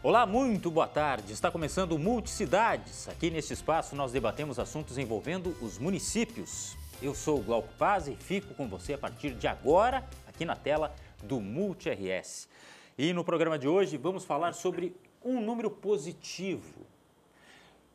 Olá, muito boa tarde. Está começando o Multicidades. Aqui neste espaço nós debatemos assuntos envolvendo os municípios. Eu sou o Glauco Paz e fico com você a partir de agora, aqui na tela do Multi-RS. E no programa de hoje vamos falar sobre um número positivo,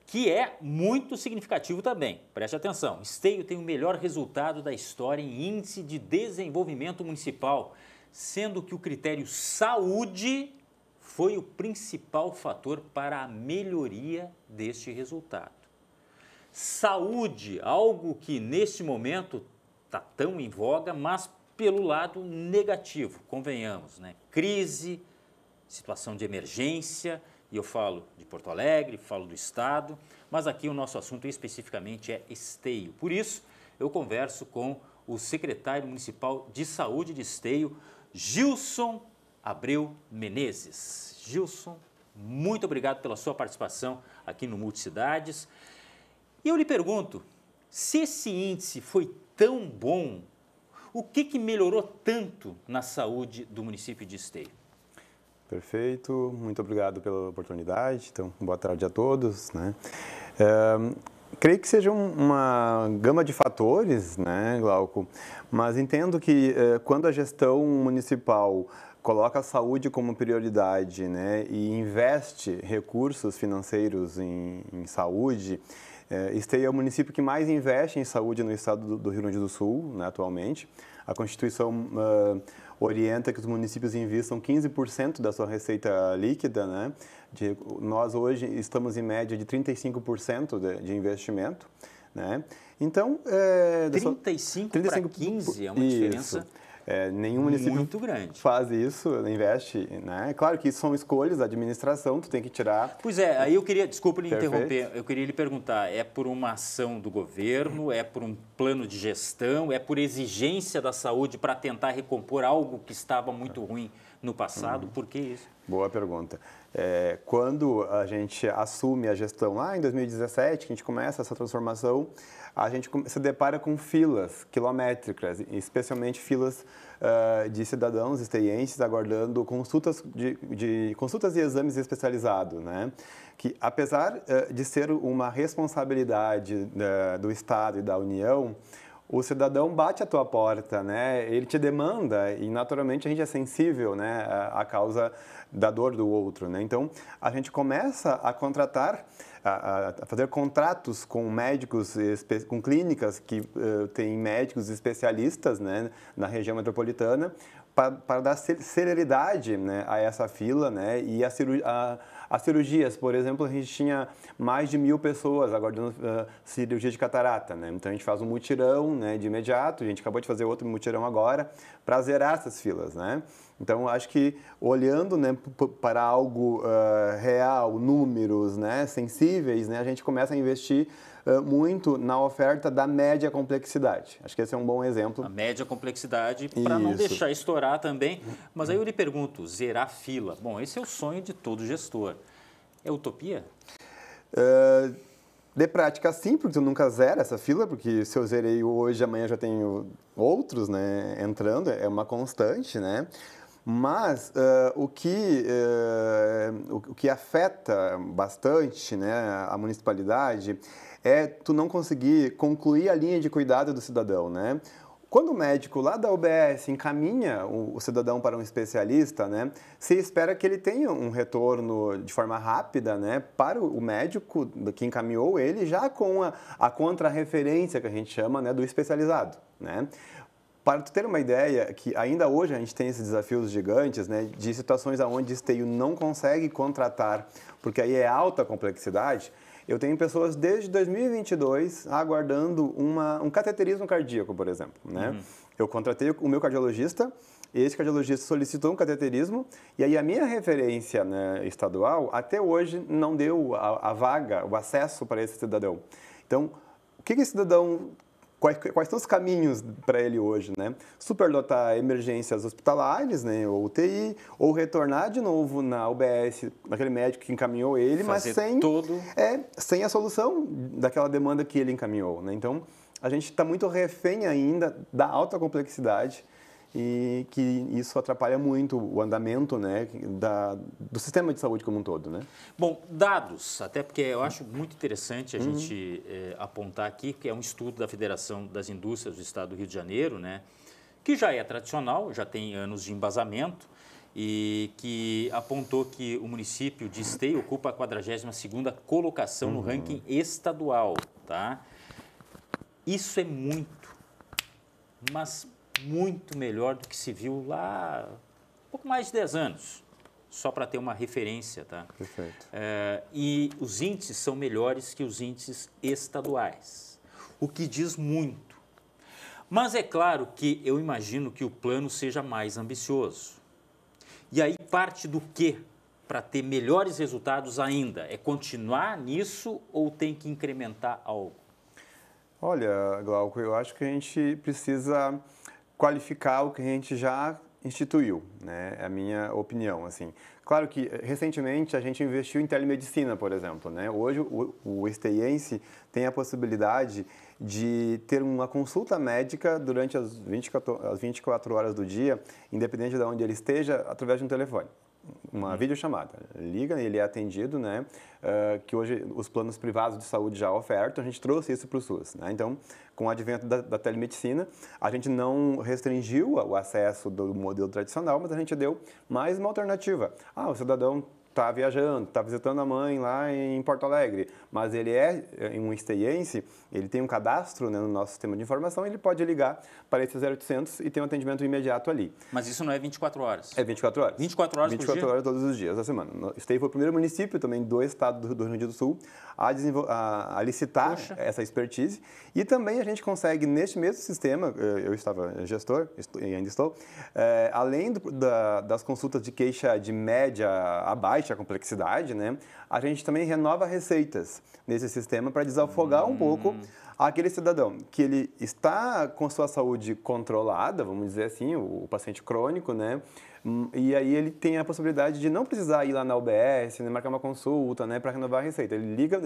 que é muito significativo também. Preste atenção, Esteio tem o melhor resultado da história em índice de desenvolvimento municipal, sendo que o critério saúde foi o principal fator para a melhoria deste resultado. Saúde, algo que neste momento está tão em voga, mas pelo lado negativo, convenhamos, né? Crise, situação de emergência, e eu falo de Porto Alegre, falo do Estado, mas aqui o nosso assunto especificamente é Esteio. Por isso, eu converso com o secretário municipal de saúde de Esteio, Gilson Abreu Menezes. Gilson, muito obrigado pela sua participação aqui no Multicidades. E eu lhe pergunto, se esse índice foi tão bom, o que melhorou tanto na saúde do município de Esteio? Perfeito, muito obrigado pela oportunidade. Então, boa tarde a todos, né? Creio que seja uma gama de fatores, né, Glauco? Mas entendo que quando a gestão municipal coloca a saúde como prioridade, né, e investe recursos financeiros em saúde, Esteio é o município que mais investe em saúde no estado do Rio Grande do Sul, né, atualmente. A Constituição orienta que os municípios investam 15% da sua receita líquida, né? Nós hoje estamos em média de 35% de investimento, né? Então, 35 para 15 é uma diferença nenhum município muito grande. Faz isso, investe, né? Claro que isso são escolhas da administração, tu tem que tirar... Pois é, aí eu queria, desculpa lhe interromper, eu queria lhe perguntar, é por uma ação do governo, é por um plano de gestão, é por exigência da saúde para tentar recompor algo que estava muito ruim no passado? Por que isso? Boa pergunta. Quando a gente assume a gestão lá em 2017, que a gente começa essa transformação, a gente se depara com filas quilométricas, especialmente filas de cidadãos esteienses aguardando consultas consultas e exames especializados, né? Que apesar de ser uma responsabilidade do Estado e da União, o cidadão bate à tua porta, né? Ele te demanda e naturalmente a gente é sensível, né, à causa da dor do outro, né? Então a gente começa a contratar, a fazer contratos com médicos, com clínicas que têm médicos especialistas, né, na região metropolitana, para dar celeridade, né, a essa fila, né? E as cirurgias, por exemplo, a gente tinha mais de 1.000 pessoas aguardando cirurgia de catarata, né? Então a gente faz um mutirão, né, de imediato, a gente acabou de fazer outro mutirão agora para zerar essas filas, né? Então acho que olhando, né, para algo real, números, né, sensíveis, né, a gente começa a investir muito na oferta da média complexidade. Acho que esse é um bom exemplo. A média complexidade, para não deixar estourar também. Mas aí eu lhe pergunto, zerar fila. Bom, esse é o sonho de todo gestor. É utopia? De prática, sim, porque tu nunca zera essa fila, porque se eu zerei hoje, amanhã já tenho outros, né, entrando, é uma constante, né? Mas o que afeta bastante, né, a municipalidade é tu não conseguir concluir a linha de cuidado do cidadão, né? Quando o médico lá da UBS encaminha o cidadão para um especialista, né, se espera que ele tenha um retorno de forma rápida, né, para o médico que encaminhou ele, já com a contrarreferência que a gente chama, né, do especializado, né? Para tu ter uma ideia, que ainda hoje a gente tem esses desafios gigantes, né, de situações onde Esteio não consegue contratar, porque aí é alta complexidade. Eu tenho pessoas desde 2022 aguardando um cateterismo cardíaco, por exemplo, né? Eu contratei o meu cardiologista, esse cardiologista solicitou um cateterismo e aí a minha referência, né, estadual até hoje não deu a vaga, o acesso para esse cidadão. Então, o que esse cidadão... Quais são os caminhos para ele hoje, né? Superlotar emergências hospitalares, né, ou UTI, ou retornar de novo na UBS, naquele médico que encaminhou ele, mas sem a solução daquela demanda que ele encaminhou, né? Então, a gente está muito refém ainda da alta complexidade e que isso atrapalha muito o andamento, né, do sistema de saúde como um todo, né? Bom, dados, até porque eu acho muito interessante a gente apontar aqui, que é um estudo da Federação das Indústrias do Estado do Rio de Janeiro, né, que já é tradicional, já tem anos de embasamento, e que apontou que o município de Esteio ocupa a 42ª colocação no ranking estadual, tá? Isso é muito, mas muito melhor do que se viu lá um pouco mais de 10 anos, só para ter uma referência, tá? Perfeito. E os índices são melhores que os índices estaduais, o que diz muito. Mas é claro que eu imagino que o plano seja mais ambicioso. E aí parte do quê? Para ter melhores resultados ainda? É continuar nisso ou tem que incrementar algo? Olha, Glauco, eu acho que a gente precisa qualificar o que a gente já instituiu, né? É a minha opinião, assim. Claro que, recentemente, a gente investiu em telemedicina, por exemplo, né? Hoje, o esteiense tem a possibilidade de ter uma consulta médica durante as 24 horas do dia, independente de onde ele esteja, através de um telefone. Uma videochamada. Liga, ele é atendido, né? Que hoje os planos privados de saúde já ofertam, a gente trouxe isso para o SUS, né? Então, com o advento da telemedicina, a gente não restringiu o acesso do modelo tradicional, mas a gente deu mais uma alternativa. O cidadão está viajando, está visitando a mãe lá em Porto Alegre, mas ele é um esteiense, ele tem um cadastro, né, no nosso sistema de informação, ele pode ligar para esse 0800 e ter um atendimento imediato ali. Mas isso não é 24 horas? É 24 horas. 24 horas 24 por dia? horas todos os dias da semana. Esteio foi o primeiro município também do estado do Rio Grande do Sul a licitar essa expertise. E também a gente consegue, neste mesmo sistema, eu estava gestor, e ainda estou, além das consultas de queixa de média a baixa complexidade, né, a gente também renova receitas nesse sistema para desafogar um pouco aquele cidadão que ele está com sua saúde controlada, vamos dizer assim, o paciente crônico, né? E aí ele tem a possibilidade de não precisar ir lá na UBS, né, marcar uma consulta, né, para renovar a receita. Ele liga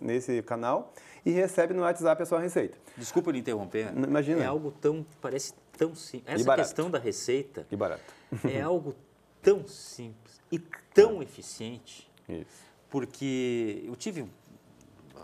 nesse canal e recebe no WhatsApp a sua receita. Desculpa lhe interromper. Imagina. É algo parece tão simples. Essa barato. Questão da receita E barato. é algo tão simples e tão eficiente. Isso. Porque eu tive,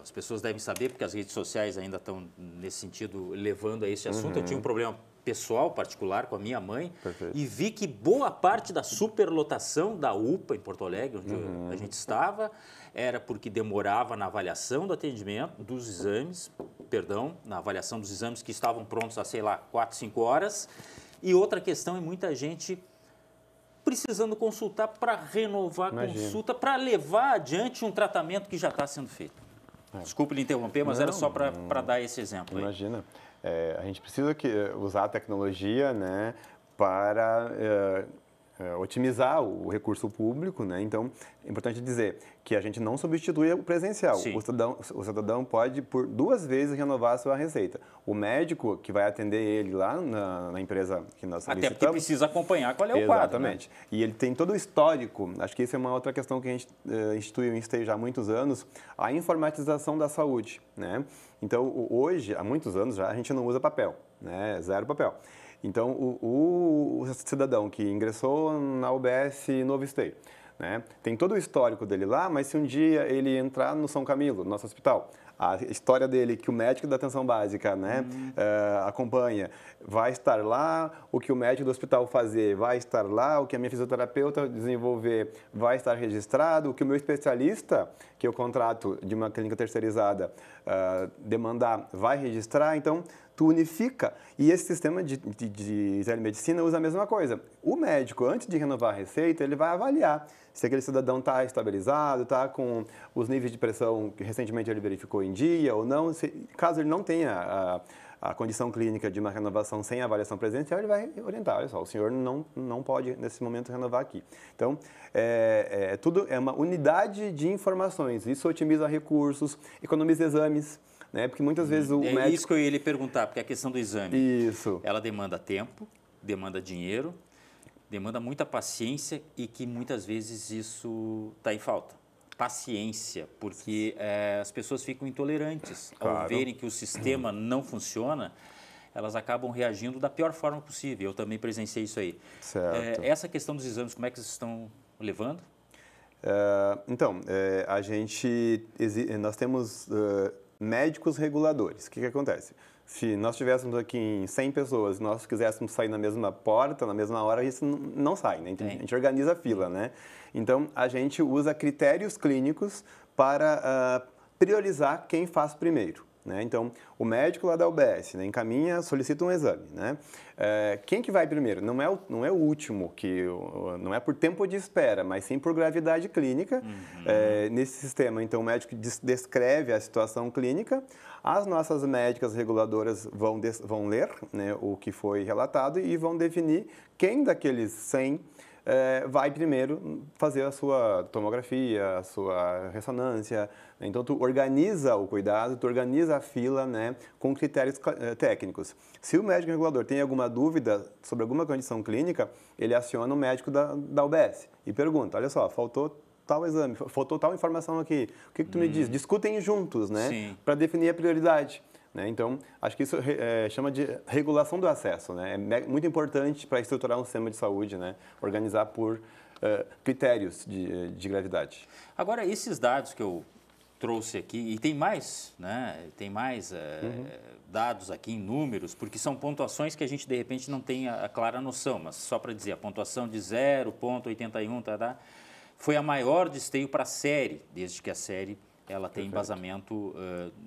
as pessoas devem saber, porque as redes sociais ainda estão, nesse sentido, levando a esse assunto. Eu tinha um problema pessoal, particular, com a minha mãe. Perfeito. E vi que boa parte da superlotação da UPA em Porto Alegre, onde a gente estava, era porque demorava na avaliação do atendimento, dos exames, na avaliação dos exames que estavam prontos há, sei lá, 4, 5 horas. E outra questão é muita gente precisando consultar para renovar a consulta, para levar adiante um tratamento que já está sendo feito. Desculpe lhe interromper, mas era só para dar esse exemplo aí. Imagina. A gente precisa usar a tecnologia, né, para otimizar o recurso público, né? Então, é importante dizer que a gente não substitui o presencial. O cidadão pode, por 2 vezes, renovar a sua receita. O médico que vai atender ele lá na empresa que nós solicitamos... Até porque precisa acompanhar qual é o quadro. Exatamente. Né? E ele tem todo o histórico. Acho que isso é uma outra questão que a gente instituiu em Esteio já há muitos anos, a informatização da saúde, né? Então, hoje, há muitos anos já, a gente não usa papel, né? 0 papel. Então, o cidadão que ingressou na UBS Novo Esteio, né, tem todo o histórico dele lá, mas se um dia ele entrar no São Camilo, nosso hospital, a história dele que o médico da atenção básica, né, acompanha, vai estar lá, o que o médico do hospital fazer vai estar lá, o que a minha fisioterapeuta desenvolver vai estar registrado, o que o meu especialista, que eu contrato de uma clínica terceirizada, demandar, vai registrar. Então, tu unifica. E esse sistema de telemedicina usa a mesma coisa. O médico, antes de renovar a receita, ele vai avaliar se aquele cidadão está estabilizado, está com os níveis de pressão que recentemente ele verificou em dia ou não. Caso ele não tenha a condição clínica de uma renovação sem avaliação presencial, ele vai orientar. Olha só, o senhor não pode, nesse momento, renovar aqui. Então, tudo é uma unidade de informações. Isso otimiza recursos, economiza exames. Né? Porque muitas vezes o médico... É isso que eu ia lhe perguntar, porque a questão do exame, Isso. Ela demanda tempo, demanda dinheiro, demanda muita paciência e que muitas vezes isso está em falta. Paciência, porque as pessoas ficam intolerantes ao verem que o sistema não funciona elas acabam reagindo da pior forma possível. Eu também presenciei isso aí. Certo. Essa questão dos exames, como é que vocês estão levando? Nós temos médicos reguladores. O que acontece? Se nós estivéssemos aqui em 100 pessoas e nós quiséssemos sair na mesma porta, na mesma hora, isso não sai, né? Então, a gente organiza a fila, né? Então, a gente usa critérios clínicos para priorizar quem faz primeiro. Né? Então, o médico lá da UBS, né, encaminha, solicita um exame. Né? Quem que vai primeiro? Não é o último, não é por tempo de espera, mas sim por gravidade clínica. Nesse sistema, então, o médico descreve a situação clínica, as nossas médicas reguladoras vão ler, né, o que foi relatado e vão definir quem daqueles 100 vai primeiro fazer a sua tomografia, a sua ressonância. Então, tu organiza o cuidado, tu organiza a fila, né, com critérios técnicos. Se o médico regulador tem alguma dúvida sobre alguma condição clínica, ele aciona o médico da UBS e pergunta, olha só, faltou tal exame, faltou tal informação aqui, o que tu me diz? Discutem juntos, né, para definir a prioridade. Né? Então, acho que isso chama de regulação do acesso. Né? É muito importante para estruturar um sistema de saúde, né? Organizar por critérios de gravidade. Agora, esses dados que eu trouxe aqui, e tem mais, né? Tem mais dados aqui em números, porque são pontuações que a gente, de repente, não tem a clara noção, mas só para dizer, a pontuação de 0,81 foi a maior de esteio para a série, desde que a série ela tem embasamento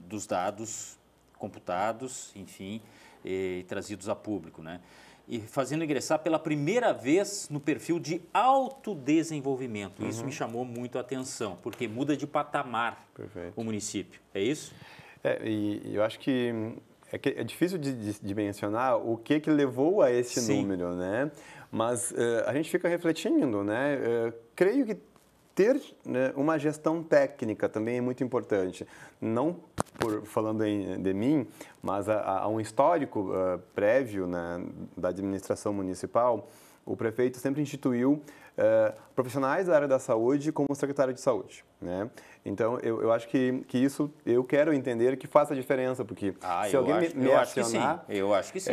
dos dados computados, enfim, e trazidos a público, né? E fazendo ingressar pela primeira vez no perfil de autodesenvolvimento. Isso me chamou muito a atenção, porque muda de patamar o município. É isso? E eu acho que é difícil de mencionar o que levou a esse número, né? Mas a gente fica refletindo, né? Creio que ter, né, uma gestão técnica também é muito importante. Não falando de mim, mas há um histórico prévio, né, da administração municipal. O prefeito sempre instituiu profissionais da área da saúde como secretário de saúde. Né? Então, eu acho que isso eu quero entender que faça diferença, porque se alguém me acionar... Eu acho que sim.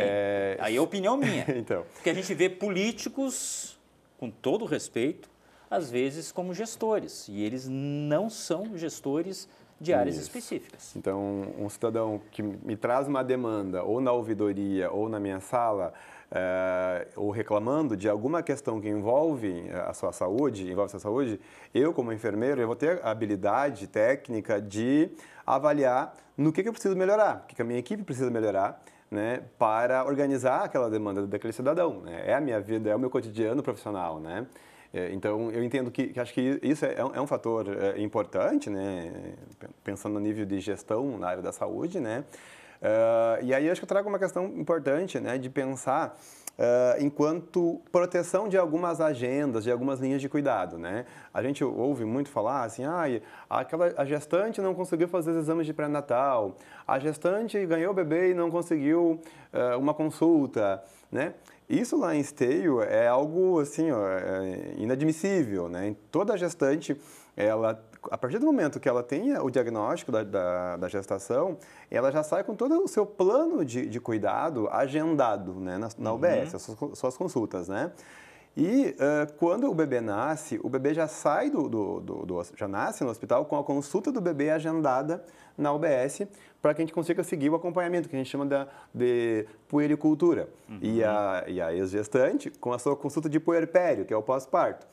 Aí é opinião minha. Então. Porque a gente vê políticos, com todo respeito, às vezes como gestores, e eles não são gestores de áreas específicas. Então, um cidadão que me traz uma demanda, ou na ouvidoria, ou na minha sala, ou reclamando de alguma questão que envolve a sua saúde, eu, como enfermeiro, eu vou ter a habilidade técnica de avaliar no que eu preciso melhorar, o que a minha equipe precisa melhorar, né, para organizar aquela demanda daquele cidadão. Né? É a minha vida, é o meu cotidiano profissional, né? Então, eu entendo que acho que isso é um fator importante, né? Pensando no nível de gestão na área da saúde, né? E aí acho que eu trago uma questão importante, né, de pensar enquanto proteção de algumas agendas, de algumas linhas de cuidado, né? A gente ouve muito falar assim, a gestante não conseguiu fazer os exames de pré-natal, a gestante ganhou o bebê e não conseguiu uma consulta, né? Isso lá em Esteio é algo assim, inadmissível, né? Toda gestante, a partir do momento que ela tenha o diagnóstico da gestação, ela já sai com todo o seu plano de cuidado agendado, né, na UBS, as suas consultas, né? E quando o bebê nasce, o bebê já sai já nasce no hospital com a consulta do bebê agendada na UBS para que a gente consiga seguir o acompanhamento, que a gente chama de puericultura. E a ex-gestante com a sua consulta de puerpério, que é o pós-parto.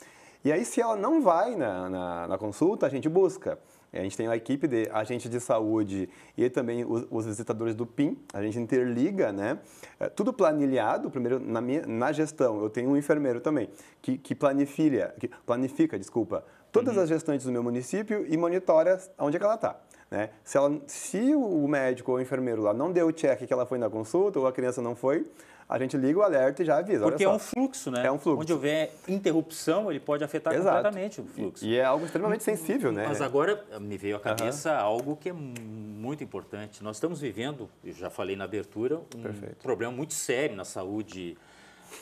E aí, se ela não vai na consulta, a gente busca. A gente tem uma equipe de agentes de saúde e também os visitadores do PIM, a gente interliga, né? Tudo planilhado, primeiro na gestão, eu tenho um enfermeiro também, que planifica, todas as gestantes do meu município e monitora onde é que ela está. Né? Se o médico ou o enfermeiro lá não deu o check que ela foi na consulta ou a criança não foi, a gente liga o alerta e já avisa. Porque é um fluxo, né? É um fluxo. Onde houver interrupção, ele pode afetar completamente o fluxo. E é algo extremamente sensível, né? Mas agora me veio à cabeça algo que é muito importante. Nós estamos vivendo, eu já falei na abertura, um problema muito sério na saúde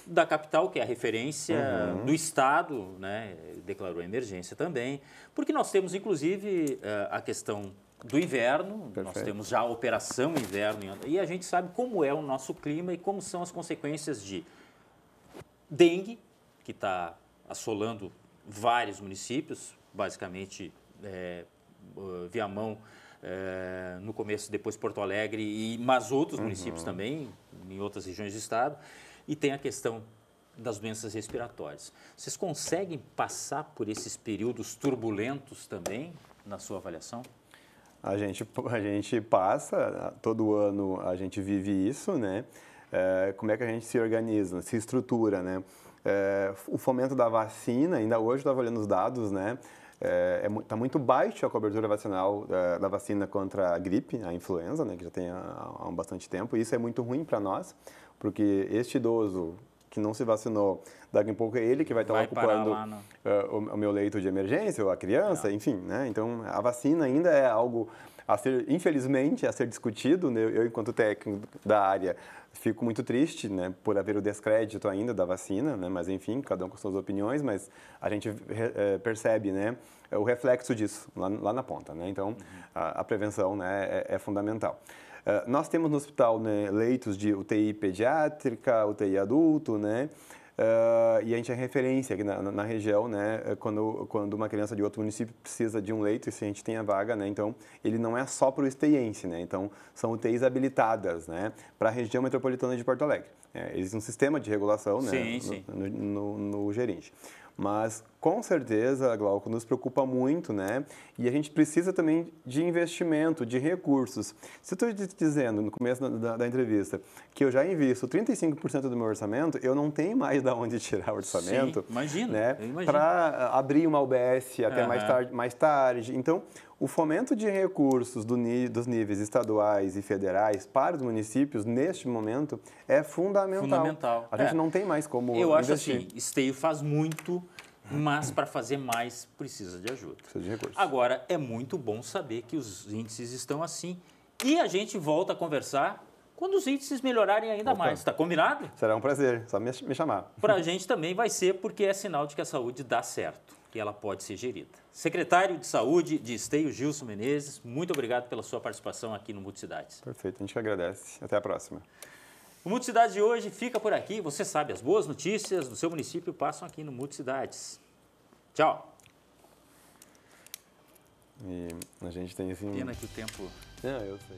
da capital, que é a referência do Estado, né? Declarou emergência também. Porque nós temos, inclusive, a questão do inverno, Perfeito. nós temos já a operação inverno, e a gente sabe como é o nosso clima e como são as consequências de dengue, que está assolando vários municípios, basicamente Viamão, no começo, depois Porto Alegre, mas outros municípios também, em outras regiões do estado, e tem a questão das doenças respiratórias. Vocês conseguem passar por esses períodos turbulentos também, na sua avaliação? A gente passa, todo ano a gente vive isso, né? Como é que a gente se organiza, se estrutura, né? O fomento da vacina, ainda hoje estava olhando os dados, né? Está muito baixa a cobertura vacinal da vacina contra a gripe, a influenza, né? Que já tem há bastante tempo. E isso é muito ruim para nós, porque este idoso que não se vacinou, daqui a pouco é ele que vai estar ocupando o meu leito de emergência, ou a criança, enfim, né? Então, a vacina ainda é algo a ser, infelizmente, a ser discutido, né? Eu, enquanto técnico da área, fico muito triste, né, por haver o descrédito ainda da vacina, né? Mas, enfim, cada um com suas opiniões, mas a gente percebe, né, o reflexo disso lá na ponta, né? Então, a prevenção, né, é fundamental. Nós temos no hospital, né, leitos de UTI pediátrica, UTI adulto, né? E a gente é referência aqui na região, né? Quando uma criança de outro município precisa de um leito, e se a gente tem a vaga, né? Então, ele não é só para o esteiense, né? Então, são UTIs habilitadas, né? Para a região metropolitana de Porto Alegre. Existe um sistema de regulação, né? Sim. No gerente. Mas, com certeza, Glauco, nos preocupa muito, né? E a gente precisa também de investimento, de recursos. Se eu estou te dizendo, no começo da entrevista, que eu já invisto 35% do meu orçamento, eu não tenho mais de onde tirar o orçamento. Sim, imagino, né? eu imagino. Para abrir uma UBS até mais tarde. Então, o fomento de recursos dos níveis estaduais e federais para os municípios, neste momento, é fundamental. A gente não tem mais como investir. Eu acho assim, Esteio faz muito, mas para fazer mais precisa de ajuda. Precisa de recursos. Agora, é muito bom saber que os índices estão assim e a gente volta a conversar quando os índices melhorarem ainda mais. Está combinado? Será um prazer, só me chamar. Para a gente também vai ser, porque é sinal de que a saúde dá certo, que ela pode ser gerida. Secretário de Saúde de Esteio, Gilson Menezes, muito obrigado pela sua participação aqui no Multicidades. Perfeito, a gente que agradece. Até a próxima. O Multicidades de hoje fica por aqui. Você sabe, as boas notícias do seu município passam aqui no Multicidades. Tchau. E a gente tem assim... Pena que o tempo... Não, eu sei.